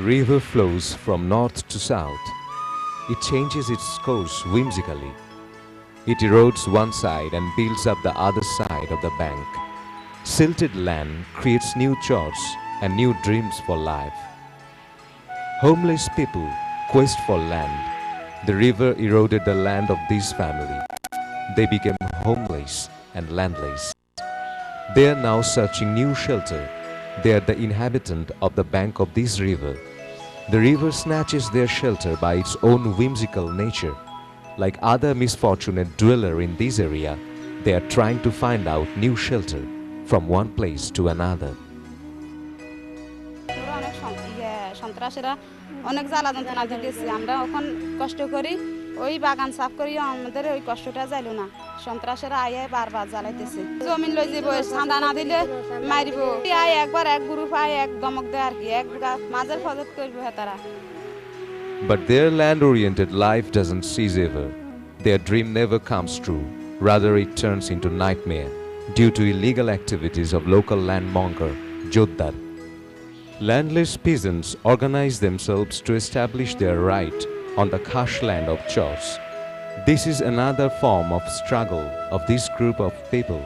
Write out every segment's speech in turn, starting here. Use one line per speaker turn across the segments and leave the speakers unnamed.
River flows from north to south. It changes its course whimsically. It erodes one side and builds up the other side of the bank. Silted land creates new chores and new dreams for life. Homeless people quest for land. The river eroded the land of this family. They became homeless and landless. They are now searching new shelter. They are the inhabitant of the bank of this river. The river snatches their shelter by its own whimsical nature. Like other misfortunate dweller in this area, they are trying to find out new shelter from one place to another.
সন্ত্রাসীরা অনেক জ্বালা যন্ত্রণা দিতেছে আমরা এখন কষ্ট করি ওই বাগান সাফ করি আমাদের ওই কষ্টটা যাইলো না সন্ত্রাসীরা আয় বারবার জ্বালাইতেছে জমিন লই যাব চাঁদা না দিলে মারিব আয় একবার এক গ্রুপ আয় এক দমক দেয় আর কি এক মাঝের ফজত করবে তারা.
But their land-oriented life doesn't cease ever. Their dream never comes true. Rather, it turns into nightmare due to illegal activities of local landmonger, Joddar. Landless peasants organize themselves to establish their right on the Khash land of Chars. This is another form of struggle of this group of people.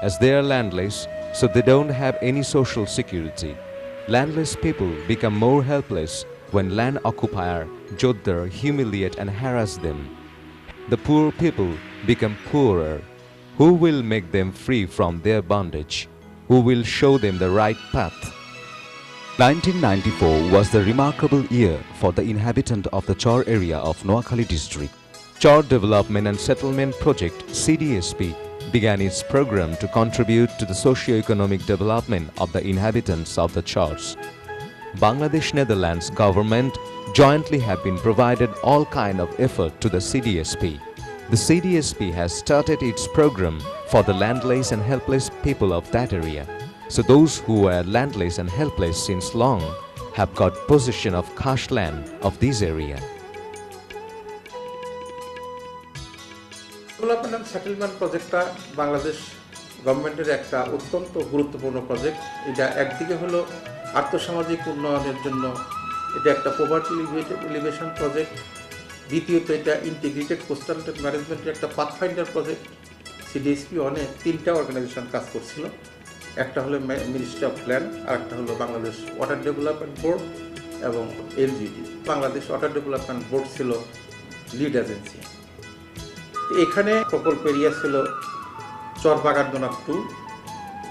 As they are landless, so they don't have any social security. Landless people become more helpless when land occupier Joddar humiliate and harass them. The poor people become poorer. Who will make them free from their bondage? Who will show them the right path?
1994 was the remarkable year for the inhabitant of the Char area of Noakhali district. Char Development and Settlement Project (CDSP) began its program to contribute to the socio-economic development of the inhabitants of the Chars. Bangladesh Netherlands government jointly have been provided all kind of effort to the CDSP. The CDSP has started its program for the landless and helpless people of that area. So those who were landless and helpless since long have got possession of Khash land of this area.
Development and Settlement প্রজেক্টটা বাংলাদেশ গভর্নমেন্টের একটা অত্যন্ত গুরুত্বপূর্ণ project. এটা একদিকে হলো আর্থসামাজিক উন্নয়নের জন্য এটা একটা পভার্টি এলিভেশন প্রজেক্ট, দ্বিতীয়ত এটা ইন্টিগ্রেটেড কোস্টাল ম্যানেজমেন্টের একটা পাথফাইন্ডার প্রজেক্ট। সিডিএসপি অনেক তিনটা অর্গানাইজেশন কাজ করছিল, একটা হলো মিনিস্ট্রি অফ ল্যান্ড, আর একটা হলো বাংলাদেশ ওয়াটার ডেভেলপমেন্ট বোর্ড এবং LGD. Bangladesh water development board ছিল লিড এজেন্সি। এখানে প্রকল্প এরিয়া ছিল চর বাগানদোনা 2,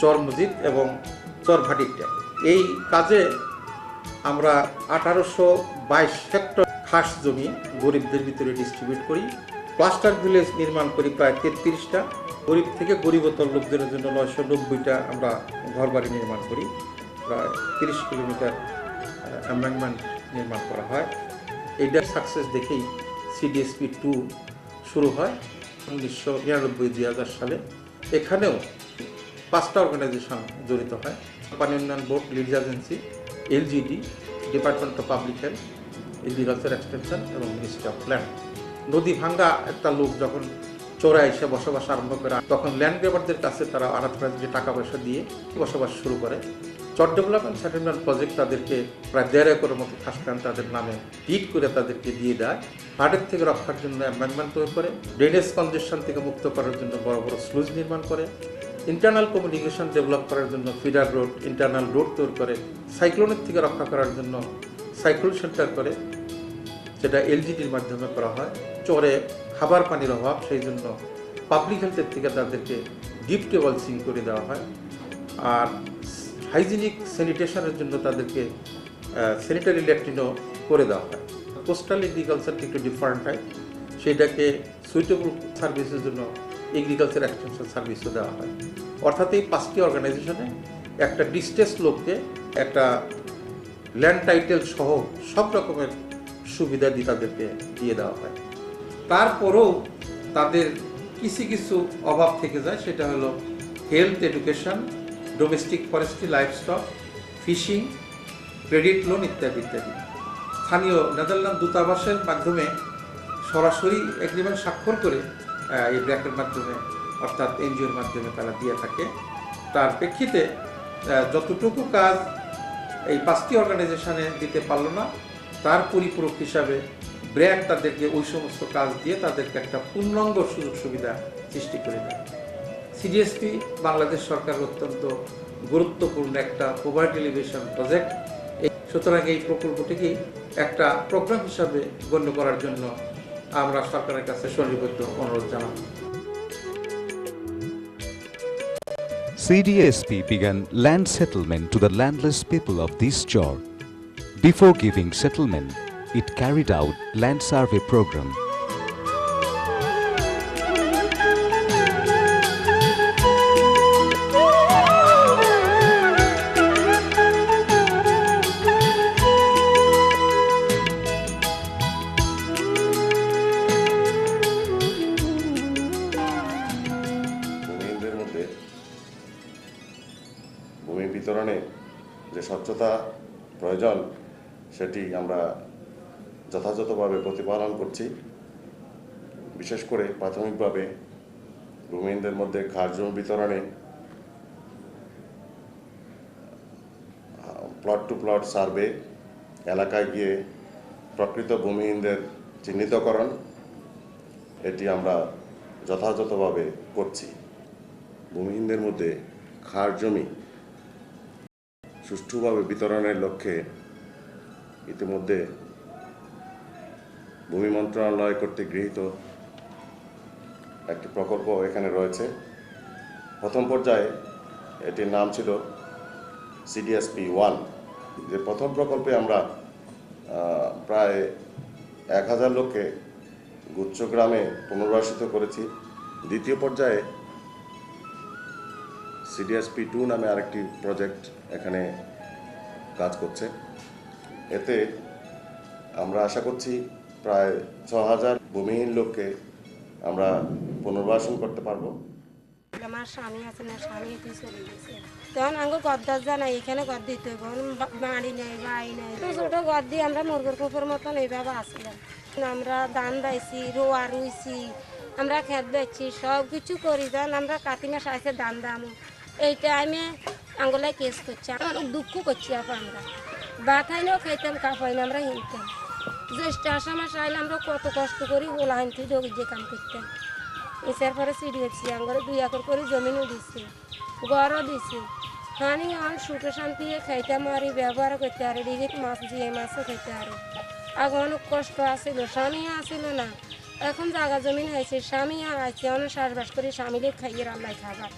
চর মসজিদ এবং চর ভাটিকটা। এই কাজে আমরা 1822 হেক্টর খাস জমি গরিবদের ভিতরে ডিস্ট্রিবিউট করি। ক্লাস্টার ভিলেজ নির্মাণ করি প্রায় 33টা। গরিব থেকে গরিবতর লোকদের জন্য 990টা আমরা ঘরবাড়ি নির্মাণ করি। প্রায় 30 কিলোমিটার এমবাঙ্কমেন্ট নির্মাণ করা হয়। এইটার সাকসেস দেখেই CDSP 2 শুরু হয় 1999-2000 সালে। এখানেও 5টা অর্গানাইজেশন জড়িত হয়: পানি উন্নয়ন board, lead agency, LGD, department of public health, agriculture extension এবং মিনিস্ট্রি অফ ল্যান্ড। নদী ভাঙ্গা একটা লোক যখন চোরা এসে বসবাস আরম্ভ করে, তখন ল্যান্ড গ্রেবারদের কাছে তারা আনাথরাইজে টাকা পয়সা দিয়ে বসবাস শুরু করে। চর ডেভেলপমেন্ট সেটেলমেন্ট প্রজেক্ট তাদেরকে প্রায় 1.5 একরের মতো খাসল্যান্ড তাদের নামে ডিড করে তাদেরকে দিয়ে দেয়। ফ্লাডের থেকে রক্ষার জন্য এমবাঙ্কমেন্ট তৈরি করে, ড্রেনেজ কনজেশন থেকে মুক্ত করার জন্য বড় বড় স্লুজ নির্মাণ করে, ইন্টারনাল কমিউনিকেশন ডেভেলপ করার জন্য ফিডার রোড, ইন্টারনাল রোড তৈরি করে, সাইক্লোনের থেকে রক্ষা করার জন্য সাইক্লোন শেল্টার করে, যেটা এলজিডির মাধ্যমে করা হয়। চরে খাবার পানির অভাব, সেই জন্য পাবলিক হেলথের থেকে তাদেরকে ডিপ টেবল সিং করে দেওয়া হয়। আর হাইজিনিক স্যানিটেশনের জন্য তাদেরকে স্যানিটারি ল্যাট্রিনও করে দেওয়া হয়। কোস্টাল এগ্রিকালচার একটু ডিফারেন্ট হয়, সেটাকে সুইটেবল সার্ভিসের জন্য এগ্রিকালচার এক্সটেনশন সার্ভিসও দেওয়া হয়। অর্থাৎ এই 5টি অর্গানাইজেশনে একটা ডিস্ট্রেস লোককে একটা ল্যান্ড টাইটেল সহ সব রকমের সুবিধা দিয়ে তাদেরকে দিয়ে দেওয়া হয়। তারপরেও তাদের কিছু কিছু অভাব থেকে যায়, সেটা হলো health, education, domestic forestry, livestock, fishing, credit loan ইত্যাদি ইত্যাদি। স্থানীয় নেদারল্যান্ড দূতাবাসের মাধ্যমে সরাসরি এগ্রিমেন্ট স্বাক্ষর করে এই ব্র্যাকের মাধ্যমে অর্থাৎ এনজিওর মাধ্যমে তারা দিয়ে থাকে। তার প্রেক্ষিতে যতটুকু কাজ এই 5টি অর্গানাইজেশনে দিতে পারলো না, তার পরিপূরক হিসাবে ব্র্যাক তাদেরকে ওই সমস্ত কাজ দিয়ে তাদেরকে একটা পূর্ণাঙ্গ সুযোগ সুবিধা সৃষ্টি করে দেয়। সিডিএসপি বাংলাদেশ সরকারের অত্যন্ত গুরুত্বপূর্ণ একটা পভার্টি এলিভেশন প্রজেক্ট। সুতরাং এই প্রকল্পটিকে একটা প্রোগ্রাম হিসাবে গণ্য করার জন্য আমরা সরকারের কাছে সনিবদ্ধ অনুরোধ জানাব।
CDSP began land settlement to the landless people of this Char. Before giving settlement, it carried out land survey program.
ভূমি বিতরণে যে স্বচ্ছতা প্রয়োজন সেটি আমরা যথাযথভাবে প্রতিপালন করছি। বিশেষ করে প্রাথমিকভাবে ভূমিহীনদের মধ্যে খাস জমি বিতরণে প্লট টু প্লট সার্ভে, এলাকায় গিয়ে প্রকৃত ভূমিহীনদের চিহ্নিতকরণ, এটি আমরা যথাযথভাবে করছি। ভূমিহীনদের মধ্যে খাস জমি সুষ্ঠুভাবে বিতরণের লক্ষ্যে ইতিমধ্যে ভূমি মন্ত্রণালয় কর্তৃক গৃহীত একটি প্রকল্প এখানে রয়েছে। প্রথম পর্যায়ে এটির নাম ছিল CDSP 1। যে প্রথম প্রকল্পে আমরা প্রায় 1000 লোককে গুচ্ছ গ্রামে পুনর্বাসিত করেছি। দ্বিতীয় পর্যায়ে CDSP 2 নামে আরেকটি প্রজেক্ট এখানে কাজ করছে। এতে আমরা আশা করছি প্রায় 6000 ভূমিহীন লোককে আমরা পুনর্বাসন করতে পারবো।
আমার স্বামী আছে না, স্বামী তুই চলে গেছে, তখন আঙ্গু গদ্দার জানাই এখানে গদ দিতে বাড়ি নেই বাড়ি নেই, ছোট গদ দিয়ে আমরা মুরগের কুকুর মতন এইভাবে আসলাম। আমরা ধান দাইছি, রোয়া রুইছি, আমরা খেত বেচছি, সব কিছু করি। যান আমরা কাতি মাস আসে ধান দামো, এই টাইমে আঙ্গুলায় কেস করছে, অনেক দুঃখ করছি। আমরা বাথাইলেও খাইতাম, কাপাইলে আমরা হিনতাম। জ্যেষ্ঠ আসা মাস আইলে আমরা কত কষ্ট করি ওলা হিনতে ডোগে যে কাম করতাম। এসার পরে CDSP আঙ্গরে 2 একর করে জমিনও দিচ্ছে, ঘরও দিচ্ছে। হানি আর সুখে শান্তি খাইতে মারি, ব্যবহার করতে পারে, ডিগিত মাছ দিয়ে মাছও খেতে পারে। আগে অনেক কষ্ট আসিল, স্বামী আসিল না, এখন জায়গা জমিন হয়েছে, স্বামী আছে, অনেক চাষবাস করে স্বামীলে খাইয়ে রান্নায় খাবার।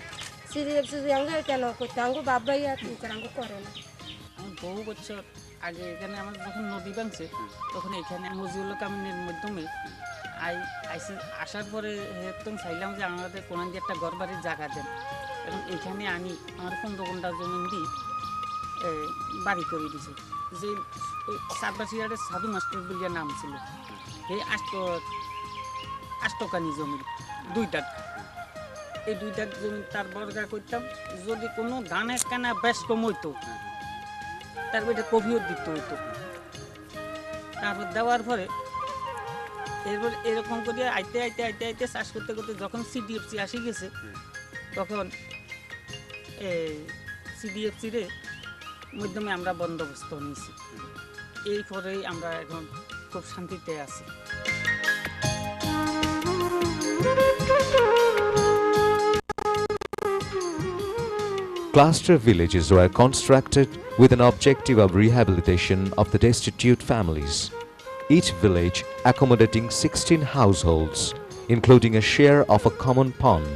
CDSP আঙ্গে কেন করতে, আঙ্গু বাবাই আর আঙ্গু করে না।
আমি বহু বছর আগে এখানে আমার যখন নদী ভাঙছে তখন এখানে মজিউল কামিনের মাধ্যমে আসার পরে একদম চাইলাম যে আমাদের কোন দিয়ে একটা ঘর বাড়ির জায়গা দেন। এখন এখানে আনি আমার 15 ঘন্টা জমিন দিয়ে বাড়ি করে দিছে। যে সাতবাসিয়ারের সাধু মাস্টার বলিয়া নাম ছিল, এই আষ্টকানি জমি 2 দাগ, এই 2 দাগ জমি তার বর্গা করতাম। যদি কোনো ধানের কানা বেশ কম হইতো তার বেটা কফিও দিতে হইতো। তারপর দেওয়ার পরে এরপর এরকম করে আইতে আইতে আইতে আইতে চাষ করতে করতে যখন CDSP আসি গেছে তখন CDSP মাধ্যমে আমরা বন্দোবস্ত নিয়েছি। এরপরেই আমরা এখন খুব শান্তিতে আছি।
Cluster villages were constructed with an objective of rehabilitation of the destitute families. Each village accommodating 16 households, including a share of a common pond.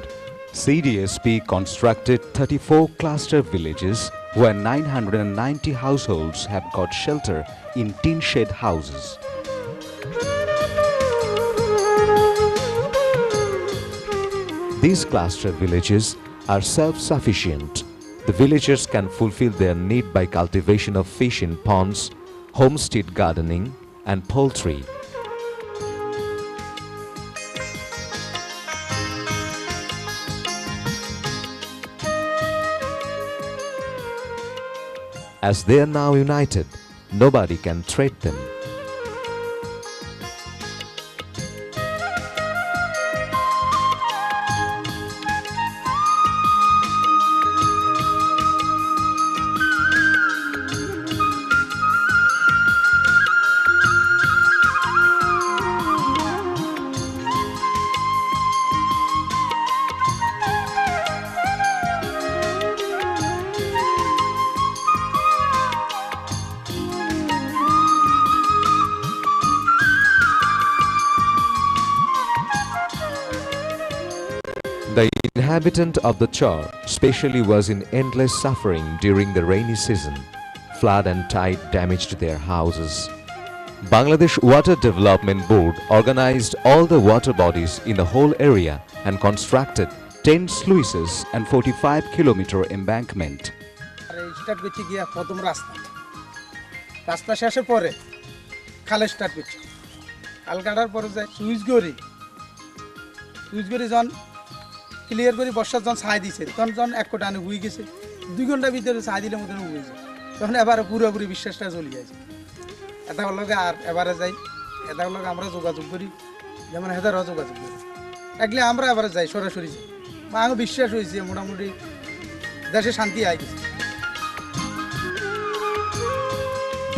CDSP constructed 34 cluster villages where 990 households have got shelter in tin shed houses. These cluster villages are self-sufficient. The villagers can fulfill their need by cultivation of fish in ponds, homestead gardening, and poultry. As they are now united, nobody can threat them.
inhabitant of the Char especially was in endless suffering during the rainy season. Flood and tide damaged their houses. Bangladesh Water Development Board organized all the water bodies in the whole area and constructed 10 sluices and 45-kilometer embankment.
আর এই start করছি গিয়া প্রথম রাস্তা শেষের পরে খালে start করছি খাল কাটার পরে যায় সুইচ গড়ি যখন ক্লিয়ার করে বর্ষার যখন ছাই দিছে তখন যখন এক কোটা আনে হুই গেছে 2 ঘন্টার ভিতরে ছাই দিলে মতন হুই যায় তখন এবারে পুরোপুরি বিশ্বাসটা চলে গেছে এটা হলো আর এবারে যাই এটা হলো আমরা যোগাযোগ করি যেমন হেদারও যোগাযোগ করি একলে আমরা এবারে যাই সরাসরি যাই আমার বিশ্বাস হয়েছে মোটামুটি দেশে শান্তি আই গেছে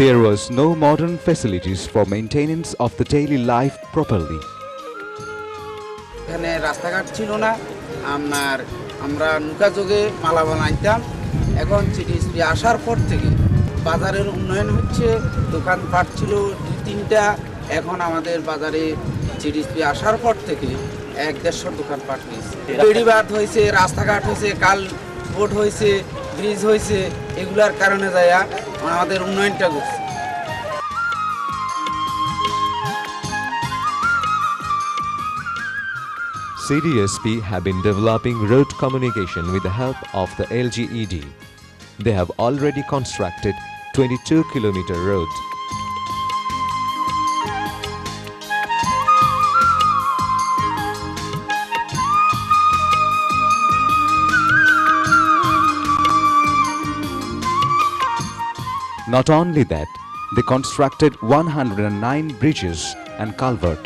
There was no modern facilities for maintenance of the daily life properly.
এখানে রাস্তাঘাট ছিল না আমরা নৌকা যোগে মালা বানাইতাম এখন সিডিএসপি আসার পর থেকে বাজারের উন্নয়ন হচ্ছে দোকানপাট ছিল 2-3টা এখন আমাদের বাজারে সিডিএসপি আসার পর থেকে 1-150 দোকানপাট হয়েছে বেড়িবাঁধ হয়েছে রাস্তাঘাট হয়েছে কাল বোট হয়েছে ব্রিজ হয়েছে এগুলার কারণে যায়া আমাদের উন্নয়নটা করছে
CDSP have been developing road communication with the help of the LGED. They have already constructed 22-kilometer road.
Not only that, they constructed 109 bridges and culvert.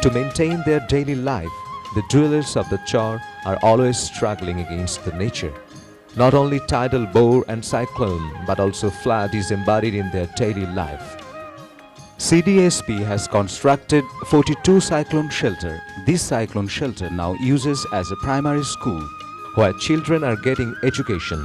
To maintain their daily life, the dwellers of the Char are always struggling against the nature. Not only tidal bore and cyclone, but also flood is embodied in their daily life.
CDSP has constructed 42 cyclone shelter. This cyclone shelter now uses as a primary school
where children are getting education.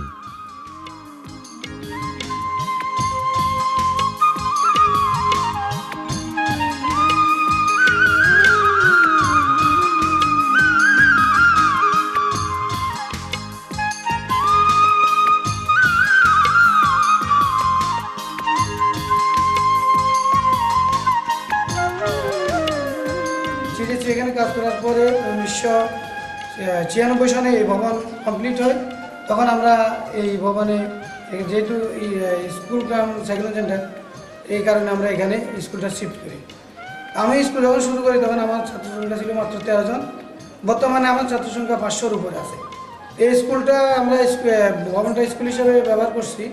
CDSP এখানে কাজ করার পরে 1996 সালে এই ভবন complete হয় তখন আমরা এই ভবনে যেহেতু স্কুল কাম সাইকেল সেন্টার এই কারণে আমরা এখানে স্কুলটা শিফট করি আমি স্কুল যখন শুরু করি তখন আমার ছাত্র সংখ্যা ছিল মাত্র 13 জন বর্তমানে আমার ছাত্র সংখ্যা 500-এর উপরে আছে এই স্কুলটা আমরা ভবনটা স্কুল হিসেবে ব্যবহার করছি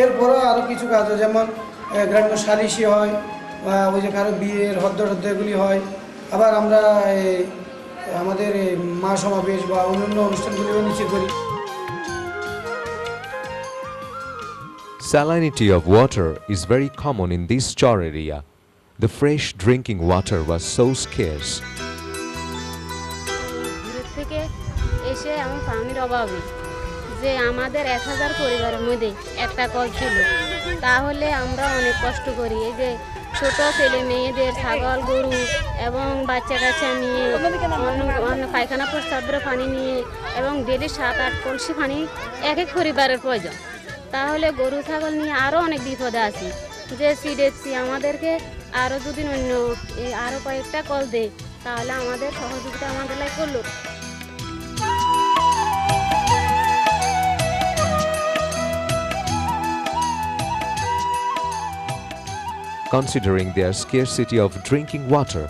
এরপরও আরও কিছু কাজ হয় যেমন গ্রাম্য সালিশি হয় বা ওই যে কারো বিয়ের হদ্দ এগুলি হয় আবার আমরা আমাদের মা সমাবেশ বা অন্যান্য অনুষ্ঠানগুলিও নিচে করি
Salinity of water is very common in this Char area. The fresh drinking water was so scarce.
দূর থেকে এসে আমার পানির অভাবে যে আমাদের 1000 পরিবারের মধ্যে একটা কল ছিল তাহলে আমরা অনেক কষ্ট করি এই যে ছোট ছেলে মেয়েদের ছাগল গরু এবং বাচ্চা কাচ্চা নিয়ে অন্য পায়খানা প্রস্রাবের পানি নিয়ে এবং ডেলি 7-8 কলসি পানি এক পরিবারের প্রয়োজন তাহলে গরু ছাগল নিয়ে আরও অনেক বিপদে আছি যে সিডিএসপি আমাদেরকে আরও যদি অন্য আরও কয়েকটা কল দেয় তাহলে আমাদের সহযোগিতা আমাদের লাই করলো
Considering their scarcity of drinking water,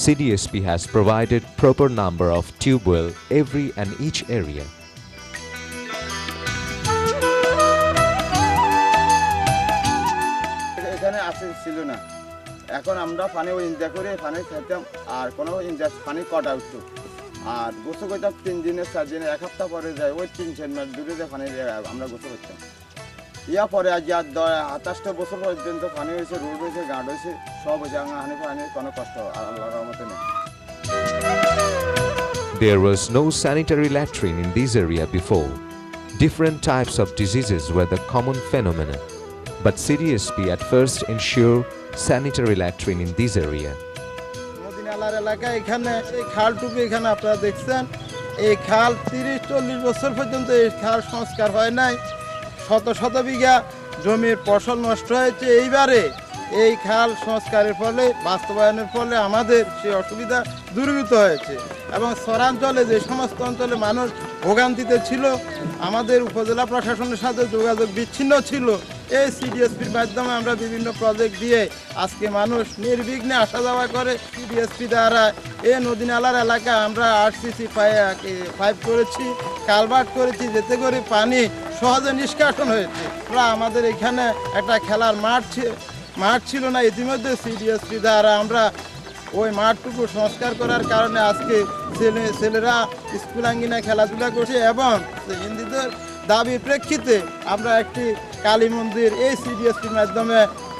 CDSP has provided proper number of tube well every and each area.
এখানে আসে ছিল না এখন আমরা পানি ইনজা করে পানি খেতাম আর কোনো পানি কট আউট আর গোসল করতাম 3 দিনের 4 দিনের 1 সপ্তাহ পরে যায় ওই 300 মিটার দূরে যে পানি আমরা গোসল করতাম ইয়া পরে আজ 28 বছর পর্যন্ত পানি হয়েছে রোড হয়েছে গাঁট হয়েছে সব হয়েছে হানি পানি কোনো কষ্ট আল্লাহর রহমতে নেই
There was no sanitary latrine in this area before. Different types of diseases were the common phenomena. but CDSP at first ensure sanitary latrine in this area.
নদী নালার এলাকা এখানে এই খালটুকু এখানে আপনারা দেখছেন, এই খাল 30-40 বছর পর্যন্ত এই খাল সংস্কার হয় নাই। শত শত বিঘা জমির ফসল নষ্ট হয়েছে। এইবারে এই খাল সংস্কারের ফলে, বাস্তবায়নের ফলে আমাদের সেই অসুবিধা দূরীভূত হয়েছে এবং শহরাঞ্চলে যে সমস্ত অঞ্চলে মানুষ ভোগান্তিতে ছিল, আমাদের উপজেলা প্রশাসনের সাথে যোগাযোগ বিচ্ছিন্ন ছিল। এই সিডিএসপির মাধ্যমে আমরা বিভিন্ন প্রজেক্ট দিয়ে আজকে মানুষ নির্বিঘ্নে আসা যাওয়া করে। সিডিএসপি দ্বারা এই নদী নালার এলাকা আমরা আরসিসি 5 করেছি, কালভার্ট করেছি, যাতে করে পানি সহজে নিষ্কাশন হয়েছে। আমাদের এখানে একটা খেলার মাঠ ছিল না, ইতিমধ্যে সিডিএসপি দ্বারা আমরা ওই মাঠটুকু সংস্কার করার কারণে আজকে ছেলেরা স্কুল আঙ্গিনায় খেলাধুলা করছে এবং হিন্দুদের দাবির প্রেক্ষিতে আমরা একটি কালী মন্দির এই সিডিএসপির মাধ্যমে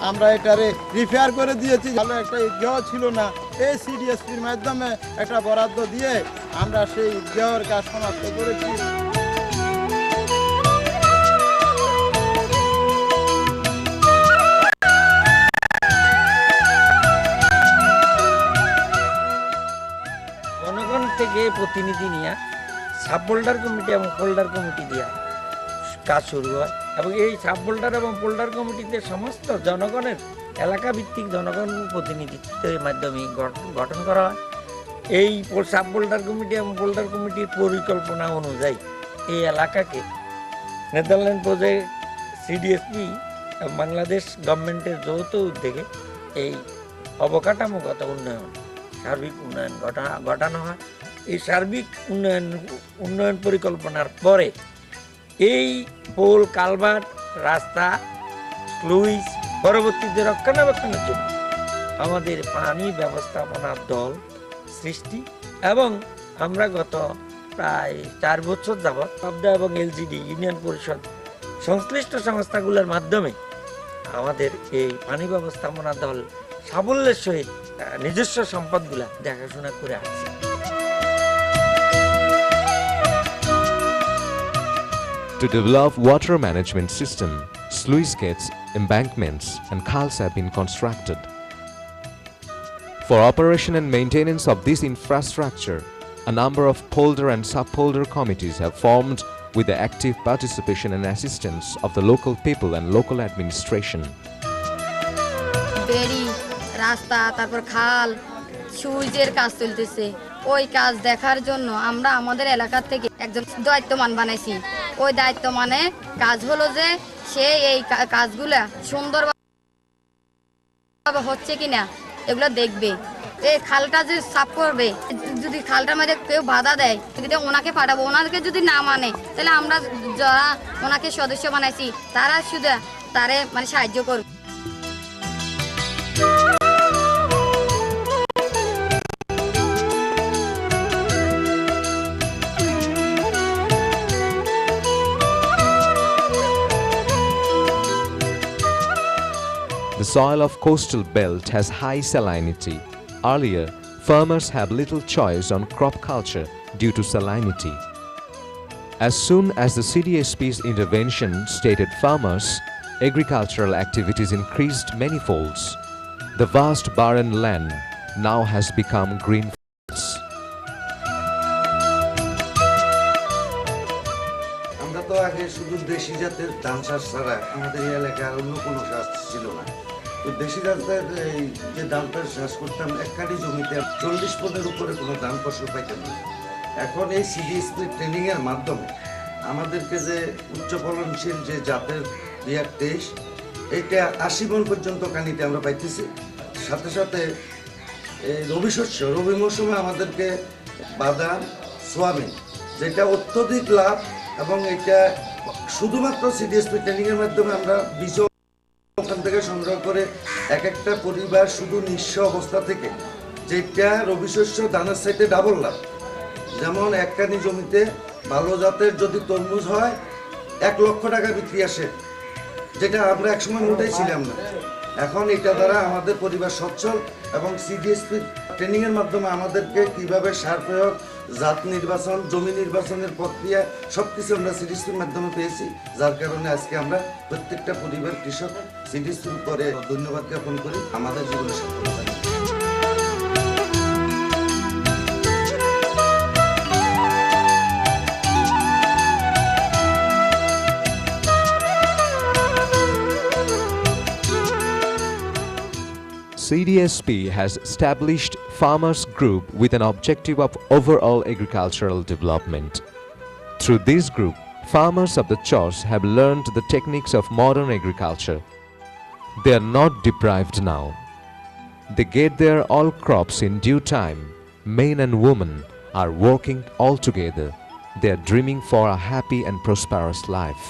আমরা এটারে রিপেয়ার করে দিয়েছি। ভালো একটা ঈদগাহ ছিল না, এই সিডিএসপির মাধ্যমে একটা বরাদ্দ দিয়ে আমরা সেই ঈদগাহের কাজ সমাপ্ত করেছি।
জনগণ থেকে প্রতিনিধি নিয়ে সাব বোল্ডার কমিটি এবং পোল্ডার কমিটি দিয়ে কাজ শুরু হয় এবং এই সাব বোল্ডার এবং পোল্ডার কমিটিতে সমস্ত জনগণের এলাকা ভিত্তিক জনগণ প্রতিনিধিত্বের মাধ্যমে গঠন করা হয়। এই সাব বোল্ডার কমিটি এবং পোল্ডার কমিটির পরিকল্পনা অনুযায়ী এই এলাকাকে নেদারল্যান্ড প্রজেক্ট, সিডিএসপি এবং বাংলাদেশ গভর্নমেন্টের যৌথ উদ্যোগে এই অবকাঠামোগত উন্নয়ন, সার্বিক উন্নয়ন ঘটানো হয়। এই সার্বিক উন্নয়ন পরিকল্পনার পরে এই পোল, কালভার্ট, রাস্তা, স্লুইস পরবর্তীতে রক্ষণাবেক্ষণের জন্য আমাদের পানি ব্যবস্থাপনার দল সৃষ্টি এবং আমরা গত প্রায় 4 বছর যাবৎ পাবদা এবং এলজিডি ইউনিয়ন পরিষদ সংশ্লিষ্ট সংস্থাগুলোর মাধ্যমে আমাদের এই পানি ব্যবস্থাপনা দল সাফল্যের সহিত নিজস্ব সম্পদগুলা দেখাশোনা করে আসছে।
To develop water management system, sluice gates, embankments and khals have been constructed. For operation and maintenance of this infrastructure, a number of polder and sub-polder committees have formed with the active participation and assistance of the local people and local administration.
বেড়ি, রাস্তা, তারপর খাল, সুইচের কাজ চলতেছে। ওই কাজ দেখার জন্য আমরা আমাদের এলাকা থেকে একজন দায়িত্বমান বানাইছি। ওই দায়িত্বমানে কাজ হলো যে সে এই কাজগুলা সুন্দরভাবে হচ্ছে কিনা এগুলো দেখবে। এই খালটা যে সাফ করবে, যদি খালটার মধ্যে কেউ বাধা দেয়, যদি ওনাকে পাঠাবো, ওনাকে যদি না মানে তাহলে আমরা যারা ওনাকে সদস্য বানাইছি তারা শুধু তারে মানে সাহায্য করবে।
The soil of coastal belt has high salinity. Earlier, farmers had little choice on crop culture due to salinity. As soon as the CDSP's intervention stated farmers, agricultural activities increased many folds. The vast barren land now has become green fields.
আমরা তো আগে শুধু দেশি জাতের ধান চাষ ছাড়া আমাদের এই এলাকায় অন্য কোনো চাষ ছিল না। তো দেশি জাতের এই যে ধানটা চাষ করতাম, এক কাঠি জমিতে 40 পদের উপরে কোনো ধান ফসল পাইতাম না। এখন এই সিডিএসপি ট্রেনিংয়ের মাধ্যমে আমাদেরকে যে উচ্চ ফলনশীল যে জাতের 2023 এইটা 80 মণ পর্যন্ত কানিতে আমরা পাইতেছি। সাথে সাথে এই রবি মৌসুমে আমাদেরকে বাদাম, সোয়াবিন, যেটা অত্যধিক লাভ এবং এটা শুধুমাত্র সিডিএসপি ট্রেনিংয়ের মাধ্যমে আমরা বীজ ওখান থেকে সংগ্রহ করে এক একটা পরিবার শুধু নিঃস্ব অবস্থা থেকে, যেটা রবি শস্য ধানের সাইডে ডাবল লাভ। যেমন এক কানি জমিতে ভালো জাতের যদি তরমুজ হয় 1 লক্ষ টাকা বিক্রি আসে, যেটা আমরা একসময় মোটেই ছিলাম না। এখন এটা দ্বারা আমাদের পরিবার সচ্ছল এবং সিডিএসপি ট্রেনিংয়ের মাধ্যমে আমাদেরকে কিভাবে সার প্রয়োগ জাত নির্বাচন, জমি নির্বাচনের প্রক্রিয়া সবকিছু আমরা সিডিএসপির মাধ্যমে পেয়েছি, যার কারণে আজকে আমরা প্রত্যেকটা পরিবার কৃষক সিডিএসপির উপরে ধন্যবাদ জ্ঞাপন করি আমাদের জীবনে সফলতা।
CDSP has established farmers group with an objective of overall agricultural development. Through this group, farmers of the Chars have learned the techniques of modern agriculture. They are not deprived now. They get their all crops in due time. Men and women are working all together. They are dreaming for a happy and prosperous life.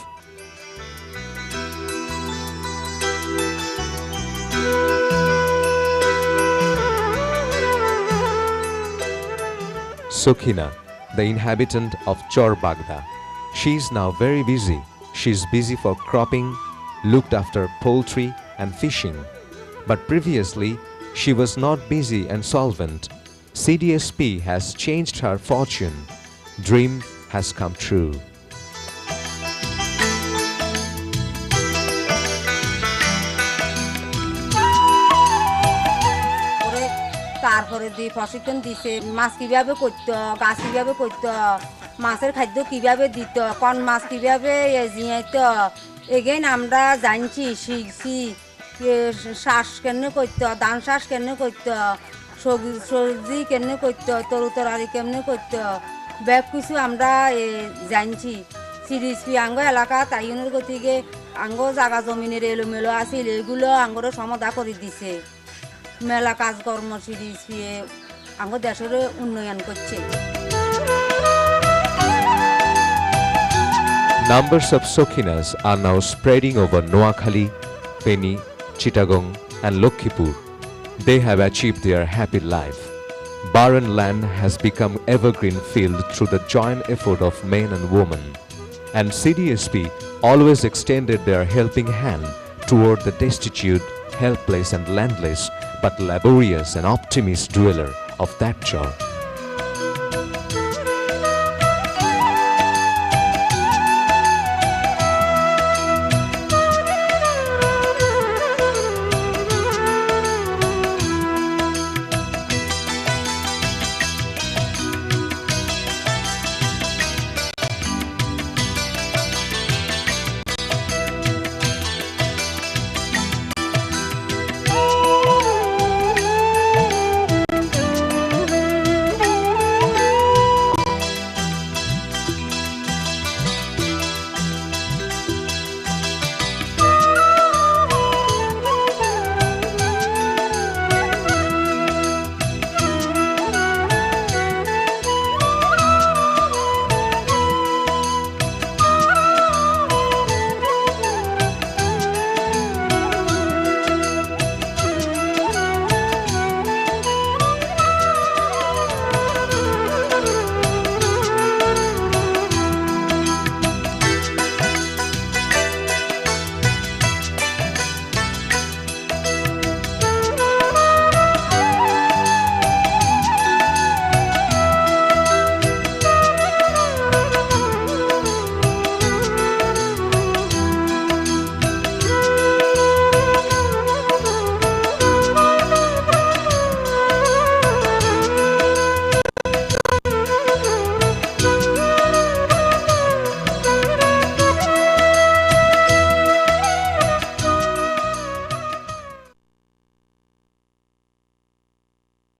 Sukhina, the inhabitant of Char Bagda. She is now very busy. She is busy for cropping, looked after poultry and fishing. But previously, she was not busy and solvent. CDSP has changed her fortune. Dream has come true.
তারপরে দিয়ে প্রশিক্ষণ দিছে, মাছ কিভাবে করতো, গাছ কিভাবে করতো, মাছের খাদ্য কিভাবে দিত, কোন মাছ কিভাবে জিয়াইতো, এগেন আমরা জানছি, শিখছি। শ্বাস কেন করতো, ধান শ্বাস কেন করতো, সবজি কেন করতো, তরু তরারি কেমনে করতো, ব্যাগ কিছু আমরা জানছি। সিডিএসপি আঙ্গ এলাকা তাইনের গতিকে আঙ্গ জাগা জমিনের এলোমেলো আছিল, এগুলো আঙ্গরও সমাধা করে দিছে। মেলা কাজকর্ম সিডিএসপি আঙ্গ দেশের উন্নয়ন করছে।
Numbers of Sokhinas are now spreading over Noakhali, Feni, Chittagong and Lokhipur. They have achieved their happy life. Barren land has become evergreen field through the joint effort of men and women. And CDSP always extended their helping hand toward the destitute, helpless and landless, but laborious and optimist dweller of that Char.